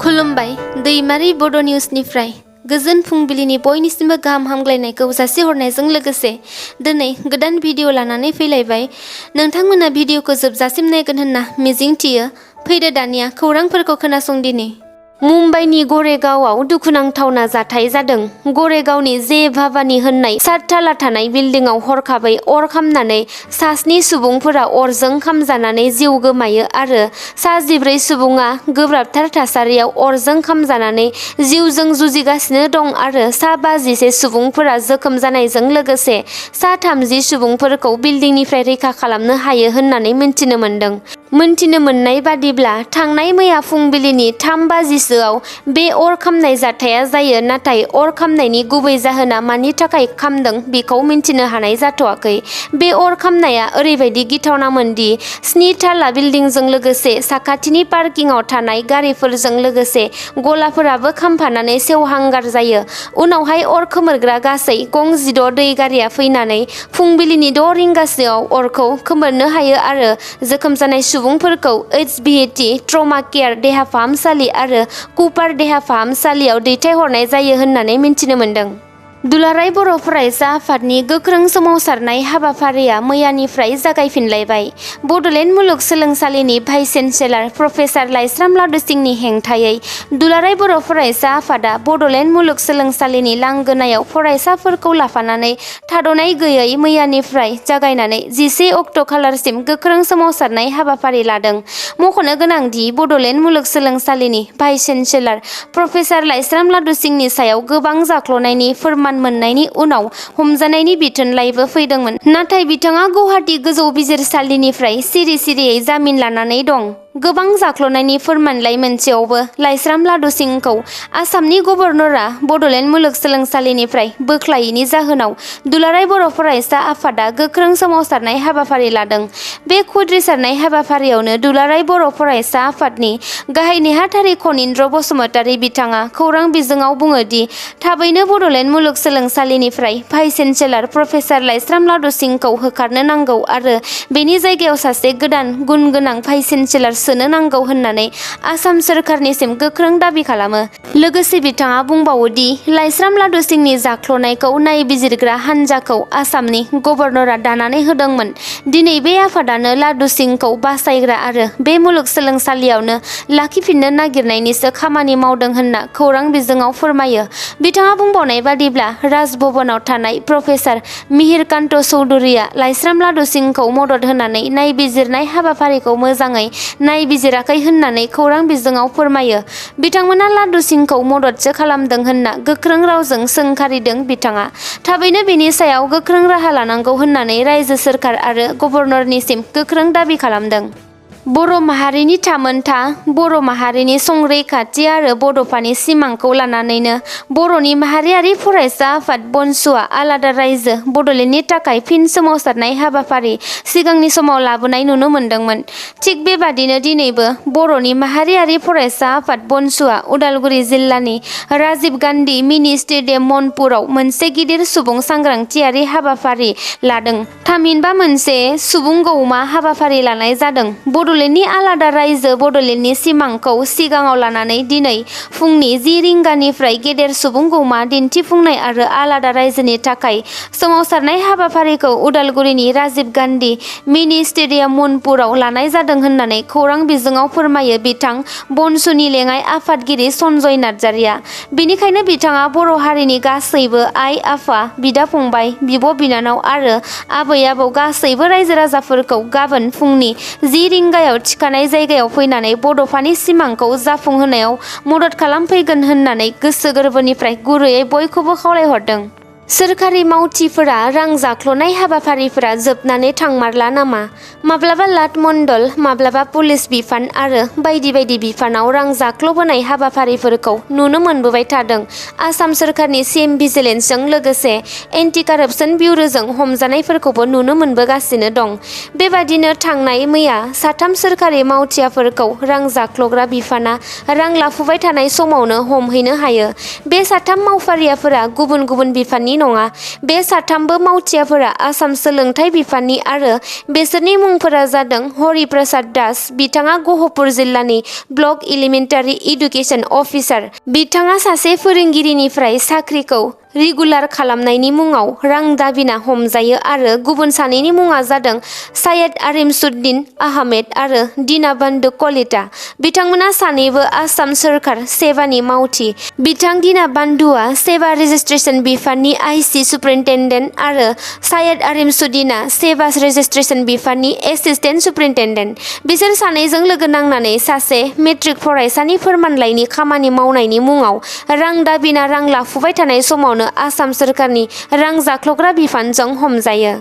खुलुमबाय दैमारि बड' निउसनिफ्राय गोजोन फुंबिलिनि बयनिसिमबो गाहाम हामग्लायनायखौ जासिहरनायजों लोगोसे दिनै गोदान भिडिअ लानानै फैलायबाय। नोंथांमोना भिडिअखौ जोबजासिम नायगोन होनना मिजिंथियो। फैदो दानिया खौरांफोरखौ खोनासंदिनि। मुम्बाइनि गरेगावआव दुखुनांथावना जाथाय जादों। गरेगावनि जे भाबानी होननाय 7 थाला थानाय बिल्डिंआव हरखाबै अर खामनानै सा 7 सुबुंफोरा अरजों खामजानानै जिउ गोमायो आरो सा 14 सुबुङा गोब्राबथार थासारियाव अरजों खामजानानै जिउजों जुजिगासिनो दं आरो सा 51 सुबुंफोरा जोखोम जानायजों लोगोसे सा 30 सुबुंफोरखौ बिल्डिंनिफ्राय रैखा खालामनो हायो होननानै मिन्थिनो मोन्दों। मोनथिनो मोननाय बादिब्ला थांनाय मैया फुंबिलिनि 3 बाजिसोआव बे अर खामनाय जाथाया जायो, नाथाय अर खामनायनि गुबै जाहोना मानि थाखाय खामदों बेखौ मिन्थिनो हानाय जाथ'वाखै। बे अर खामनाया ओरैबायदि गिथावनामोनदि 7 थाला बिल्डिंजों लोगोसे साखाथिनि पार्किंआव थानाय गारिफोरजों लोगोसे गलाफोराबो खामफानानै सेवहांगार जायो। उनावहाय अर खोमोरग्रा गासै गं 16 दै गारिया फैनानै फुंबिलिनि 6 रिंगासोआव अरखौ खोमोरनो हायो आरो जोखोम जानाय सुबुंफोरखौ HBAT ट्रमा केयार देहा फाहामसालि आरो कुपार देहा फाहामसालियाव दैथायहरनाय जायो होननानै मिन्थिनो मोन्दों। दुलाराय बर' फरायसा आफादनि गोख्रों सोमावसारनाय हाबाफारिया मैयानिफ्राय जागायफिनलायबाय। बड'लेण्ड मुलुगसोलोंसालिनि भाइस चेन्सेलर प्रफेसार लाइस्राम लादु सिंहनि हेंथायै दुलाराय बर' फरायसा आफादा बड'लेण्ड मुलुगसोलोंसालिनि लांगोनायाव फरायसाफोरखौ लाफानानै थाद'नाय गैयै मैयानिफ्राय जागायनानै 11 अक्ट' खालारसिम गोख्रों सोमावसारनाय हाबाफारि लादों। मख'नो गोनांदि बड'लेण्ड मुलुगसोलोंसालिनि भाइस चेन्सेलर प्रफेसार लाइस्राम लादु सिंहनि सायाव गोबां जाख्ल'नायनि फोरमान मोननायनि उनाव हमजानायनि बिथोनलाइबो फैदोंमोन, नाथाय बिथाङा गुवाहाटी गोजौ बिजिरसालिनिफ्राय सिरि सिरियै जामिन लानानै दं। गोबां जाख्ल'नायनि फोरमानलाइ मोनसेयावबो लाइस्राम लादु सिंहखौ आसामनि गभर्नरआ बड'लेण्ड मुलुगसोलोंसालिनिफ्राय बोख्लायैनि जाहोनाव दुलाराय बर' फरायसा आफादा गोख्रों सोमावसारनाय हाबाफारि लादों। बे खुद्रिसारनाय हाबाफारियावनो दुलाराय बर' फरायसा आफादनि गाहाय नेहाथारि खनीन्द्र बसुमतारी बिथाङा खौरां बिजोङाव बुङो दि थाबैनो Bodoland मुलुगसोलोंसालिनिफ्राय vice chancellor professor Laishram लादु सिंहखौ होखारनो नांगौ आरो बेनि जायगायाव सासे गोदान गुन गोनां भाइस चेन्सेलर सोनो नांगौ होननानै आसाम सोरखारनिसिम गोख्रों दाबि खालामो। लोगोसे बिथाङा बुंबावो दि लाइस्राम लादु सिंहनि जाख्ल'नायखौ नायबिजिरग्रा हान्जाखौ आसामनि गभर्नरआ दानानै होदोंमोन। दिनै बे आफादानो लादु सिंहखौ बासायग्रा आरो बे मुलुगसोलोंसालियावनो लाखिफिननो नागिरनायनिसो खामानि मावदों होनना खौरां बिजोङाव फोरमायो। बिथाङा बुंबावनाय बादिब्ला राजभवनाव थानाय प्रफेसार मिहिरकान्त चौधुरीया लाइस्राम लादु सिंहखौ मदद होनानै नायबिजिरनाय हाबाफारिखौ मोजाङै नायबिजिराखै होननानै खौरां बिजोङाव फोरमायो। बिथांमोना लादु सिंहखौ मददसो खालामदों होनना गोख्रों रावजों सोंखारिदों। बिथाङा थाबैनो बेनि सायाव गोख्रों राहा लानांगौ होननानै रायजो सोरखार आरो गभर्नरनिसिम गोख्रों दाबि खालामदों। बर' माहारिनि थामोनथा, बर' माहारिनि संरैखाथि आरो बड'फानि सिमांखौ लानानैनो बर'नि माहारियारि फरायसा आफाद बनसुआ आलादा रायजो बड'लेण्डनि थाखाय फिन सोमावसारनाय हाबाफारि सिगांनि समाव लाबोनाय नुनो मोन्दोंमोन। थिग बेबादिनो दिनैबो बर'नि माहारियारि फरायसा आफाद बनसुआ उदालगुरि जिल्लानि राजीव गान्धी मिनि स्टेडियाम मनपुराव मोनसे गिदिर सुबुं सांग्रांथियारि हाबाफारि लादों। थामहिनबा मोनसे सुबुं गौमा हाबाफारि लानाय जादों। बड'लेण्डनि आलादा रायजो बड'लेण्डनि सिमांखौ सिगाङाव लानानै दिनै फुंनि 10 रिंगानिफ्राय गेदेर सुबुं गौमा दिन्थिफुंनाय आरो आलादा रायजोनि थाखाय सोमावसारनाय हाबाफारिखौ उदालगुरिनि राजीव गान्धी मिनि स्टेडियाम मनपुराव लानाय जादों होननानै खौरां बिजोङाव फोरमायो बिथां बनसुनि लेङाइ आफादगिरि सन्जय नार्जारिया। बेनिखायनो बिथाङा बर' हारिनि गासैबो आइ आफा, बिदा फंबाय, बिब' बिनानाव आरो आबै आबौ गासैबो रायजो राजाफोरखौ गाबोन फुंनि 10 रिंगायाव थिखानाय जायगायाव फैनानै बड'फानि सिमांखौ जाफुंहोनायाव मदद खालामफैगोन होननानै गोसो गोरबोनिफ्राय गुरैयै बयखौबो खावलायहरदों। सोरखारि मावथिफोरा रां जाख्ल'नाय हाबाफारिफोरा जोबनानै थांमारला नामा? माब्लाबा लाट मण्डल, माब्लाबा पुलिस बिफान आरो बायदि बायदि बिफानाव रां जाख्ल'बोनाय हाबाफारिफोरखौ नुनो मोनबोबाय थादों। आसाम सोरखारनि चिफ भिजिलेन्सजों लोगोसे एन्टि कारापसन ब्युरोजों हमजानायफोरखौबो नुनो मोनबोगासिनो दं। बेबादिनो थांनाय मैया 3 सोरखारि मावथियाफोरखौ रां जाख्ल'ग्रा बिफाना रां लाफुबाय थानाय समावनो हमहैनो हायो। बे 3 मावफारियाफोरा गुबुन गुबुन बिफाननि हानायनि नङा। बे साथामबो मावथिआफोरा आसाम सोलोंथाइ बिफाननि आरो बेसोरनि मुंफोरा जादों हरि प्रसाद दास, बिथाङा गहपुर जिल्लानि ब्लक एलिमेन्टारि इडुकेसन अफिसार। बिथाङा सासे फोरोंगिरिनिफ्राय साख्रिखौ रेगुलार खालामनायनि मुङाव रां दाबिना हमजायो आरो गुबुन सानैनि मुङा जादों सायेद आरिमसुद्दिन आहमेद आरो दीनाबन्धु कलिता। बिथांमोना सानैबो आसाम सोरखार सेबानि मावथि। बिथां दीनाबन्धुआ सेबा रेजिस्ट्रेसन बिफाननि आइसि सुपारिनटेन्डेन्ट आरो सायेद आरिमसुद्दिना सेबा रेजिस्ट्रेसन बिफाननि एसिस्टेन्ट सुपारिनटेन्डेन्ट। बिसोर सानैजों लोगो नांनानै सासे मेट्रिक फरायसानि फोरमानलाइनि खामानि मावनायनि मुङाव रां दाबिना रां लाफुबाय थानाय समावनो आसाम सोरखारनि रां जाख्लग्रा बिफानजों हमजायो।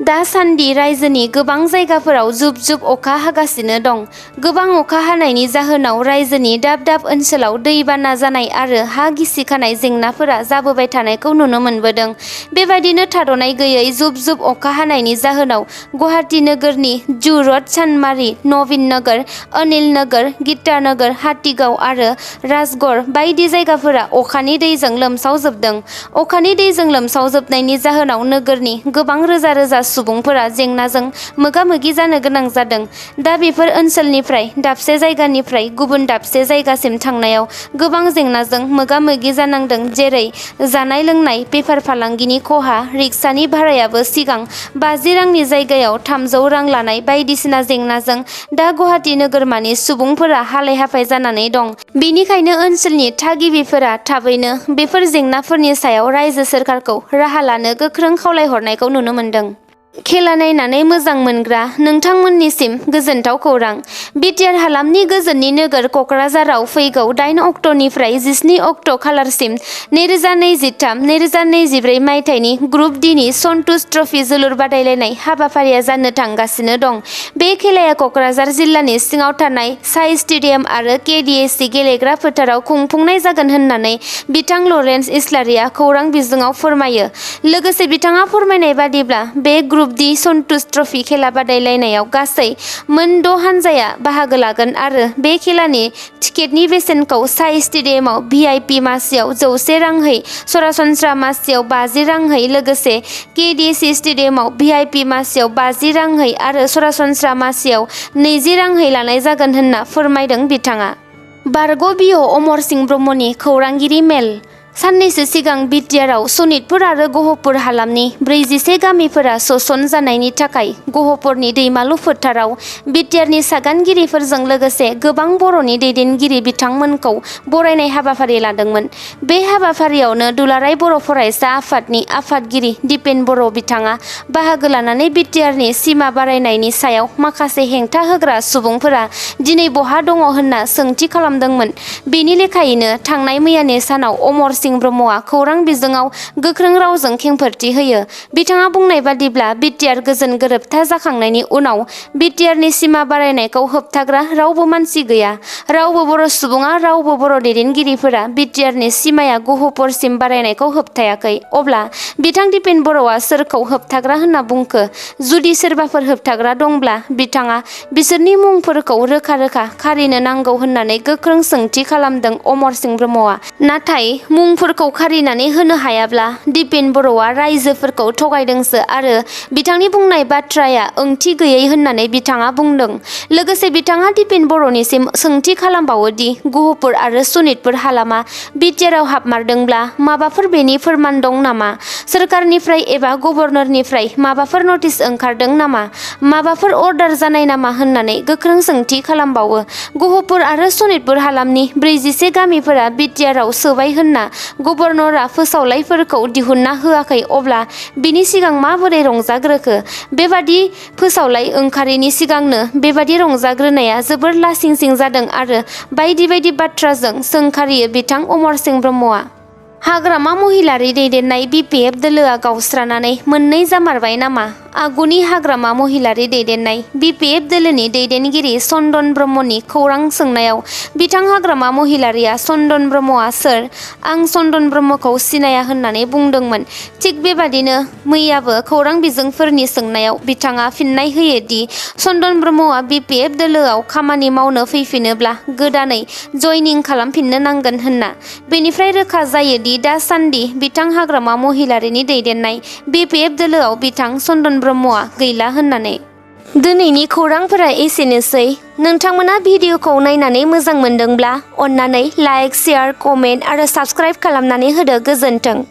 दासान्दि रायजोनि गोबां जायगाफोराव जुब जुब अखा हागासिनो दं। गोबां अखा हानायनि जाहोनाव रायजोनि दाब दाब ओनसोलाव दैबाना जानाय आरो हा गिसिखानाय जेंनाफोरा जाबोबाय थानायखौ नुनो मोनबोदों। बेबायदिनो थाद'नाय गैयै जुब जुब अखा हानायनि जाहोनाव गुवाहाटी नोगोरनि जु र'ड, चानमारी, नवीन नगर, अनिल नगर, गीतानगर, हातीगाव आरो राजगड़ बायदि जायगाफोरा अखानि दैजों लोमसावजोबदों। अखानि दैजों लोमसावजोबनायनि जाहोनाव नोगोरनि गोबां रोजा रोजा सुबुंफोरा जेंनाजों मोगा मोगि जानो गोनां जादों। दा बेफोर ओनसोलनिफ्राय दाबसे जायगानिफ्राय गुबुन दाबसे जायगासिम थांनायाव गोबां जेंनाजों मोगा मोगि जानांदों, जेरै जानाय लोंनाय, बेफार फालांगिनि खहा, रिक्सानि भारायाबो सिगां 50 रांनि जायगायाव 300 रां लानाय बायदिसिना जेंनाजों दा गुवाहाटी नोगोरमानि सुबुंफोरा हालाय हाफाय जानानै दं। बेनिखायनो ओनसोलनि थागिबिफोरा थाबैनो बेफोर जेंनाफोरनि सायाव रायजो सोरखारखौ राहा लानो गोख्रों खावलायहरनायखौ नुनो मोनदों। खेला नायनानै मोजां मोनग्रा नोंथांमोननिसिम गोजोनथाव खौरां। बिटिआर हालामनि गोजोननि नोगोर क'क्राझाराव फैगौ 8 अक्ट'निफ्राय 17 अक्ट' खालारसिम 2023-2024 मायथाइनि ग्रुप डिनि सन्तोष ट्रफी जोलुर बादायलायनाय हाबाफारिया जानो थांगासिनो दं। बे खेलाया क'क्राझार जिल्लानि सिङाव थानाय साई स्टेडियाम आरो केडिएसि गेलेग्रा फोथाराव खुंफुंनाय जागोन होननानै बिथां लरेन्स इस्लारिया खौरां बिजोङाव फोरमायो। लोगोसे बिथाङा फोरमायनाय बादिब्ला बे ग्रुप डि सन्तोष ट्रफी खेला बादायलायनायाव गासै मोन 6 हानजाया बाहागो लागोन आरो बे खेलानि टिकेटनि बेसेनखौ साई स्टेडियामाव भिआइपि मासियाव 100 रांहै, सरासनस्रा मासियाव 50 रांहै, लोगोसे केडिएसि स्टेडियामाव भिआइपि मासियाव 50 रांहै आरो सरासनस्रा मासियाव 20 रांहै लानाय जागोन होनना फोरमायदों बिथाङा। बारग' बिअ अमर सिंह ब्रह्मनि खौरांगिरि मेल। साननैसो सिगां बिटिआरआव सनितपुर आरो गहपुर हालामनि 41 गामिफोरा सोसन जानायनि थाखाय गहपुरनि दैमालु फोथाराव बिटिआरनि सागानगिरिफोरजों लोगोसे गोबां बर'नि दैदेनगिरि बिथांमोनखौ बरायनाय हाबाफारि लादोंमोन। बे हाबाफारियावनो दुलाराय बर' फरायसा आफादनि आफादगिरि दिपेन बर' बिथाङा बाहागो लानानै बिटिआरनि सिमा बारायनायनि सायाव माखासे हेंथा होग्रा सुबुंफोरा दिनै बहा दङ होनना सोंथि खालामदोंमोन। बेनि लेखायैनो थांनाय मैयानि सानाव अमर सिंह ब्रह्मआ खौरां बिजोङाव गोख्रों रावजों खेंफोरथि होयो। बिथाङा बुंनाय बादिब्ला बिटिआर गोजोन गोरोबथा जाखांनायनि उनाव बिटिआरनि सिमा बारायनायखौ होबथाग्रा रावबो मानसि गैया। रावबो बर' सुबुङा, रावबो बर' दैदेनगिरिफोरा बिटिआरनि सिमाया गहपुरसिम बारायनायखौ होबथायाखै। अब्ला बिथां दिपेन बर'आ सोरखौ होबथाग्रा होनना बुंखो? जुदि सोरबाफोर होबथाग्रा दंब्ला बिथाङा बिसोरनि मुंफोरखौ रोखा रोखा खारिनो नांगौ होननानै गोख्रों सोंथि खालामदों अमर सिंह ब्रह्मआ। नाथाय मुंफोरखौ खारिनानै होनो हायाब्ला दिपेन बर'आ राइजोफोरखौ थगायदोंसो आरो बिथांनि बुंनाय बाथ्राया ओंथि गैयै होननानै बिथाङा बुंदों। लोगोसे बिथाङा दिपेन बर'निसिम सोंथि खालामबावोदि गहपुर आरो सनितपुर हालामा बिटिआरआव हाबमारदोंब्ला माबाफोर बेनि फोरमान दं नामा? सोरखारनिफ्राय एबा गभर्नरनिफ्राय माबाफोर नटिस ओंखारदों नामा? माबाफोर अर्डार जानाय नामा होननानै गोख्रों सोंथि खालामबावो। गहपुर आरो सनितपुर हालामनि 41 गामिफोरा बिटिआरआव सोबाय होनना गभर्नरआ फोसावलाइफोरखौ दिहुनना होआखै, अब्ला बिनि सिगां माबोरै रंजाग्रोखो? बेबादि फोसावलाइ ओंखारैनि सिगांनो बेबादि रंजाग्रोनाया जोबोर लासिंसिं जादों आरो बायदि बायदि बाथ्राजों सोंखारियो बिथां अमर सिंह ब्रह्मआ। हाग्रामा महिलारी दैदेननाय बिपिएफ दोलोआ गावस्रानानै मोननै जामारबाय नामा? आगुनि हाग्रामा महिलारि दैदेननाय BPF दोलोनि दैदेनगिरि चन्दन ब्रह्मनि खौरां सोंनायाव बिथां हाग्रामा महिलारिया चन्दन ब्रह्मआ सोर? आं चन्दन ब्रह्मखौ सिनाया होननानै बुंदोंमोन। थिग बेबादिनो मैयाबो खौरां बिजोंफोरनि सोंनायाव बिथाङा फिननाय होयो दि चन्दन ब्रह्मआ BPF दोलोआव खामानि मावनो फैफिनोब्ला गोदानै जयनिं खालामफिननो नांगोन होनना। बेनिफ्राय रोखा जायो दि दासान्दि बिथां हाग्रामा महिलारिनि दैदेननाय BPF दोलोआव बिथां चन्दन ब्रह्मआ गैला होननानै। दिनैनि खौरांफोरा एसेनोसै। नोंथांमोना भिडिअखौ नायनानै मोजां मोनदोंब्ला अन्नानै लाइक, शेयार, कमेन्ट आरो साबस्क्राइब खालामनानै होदो। गोजोन्थों।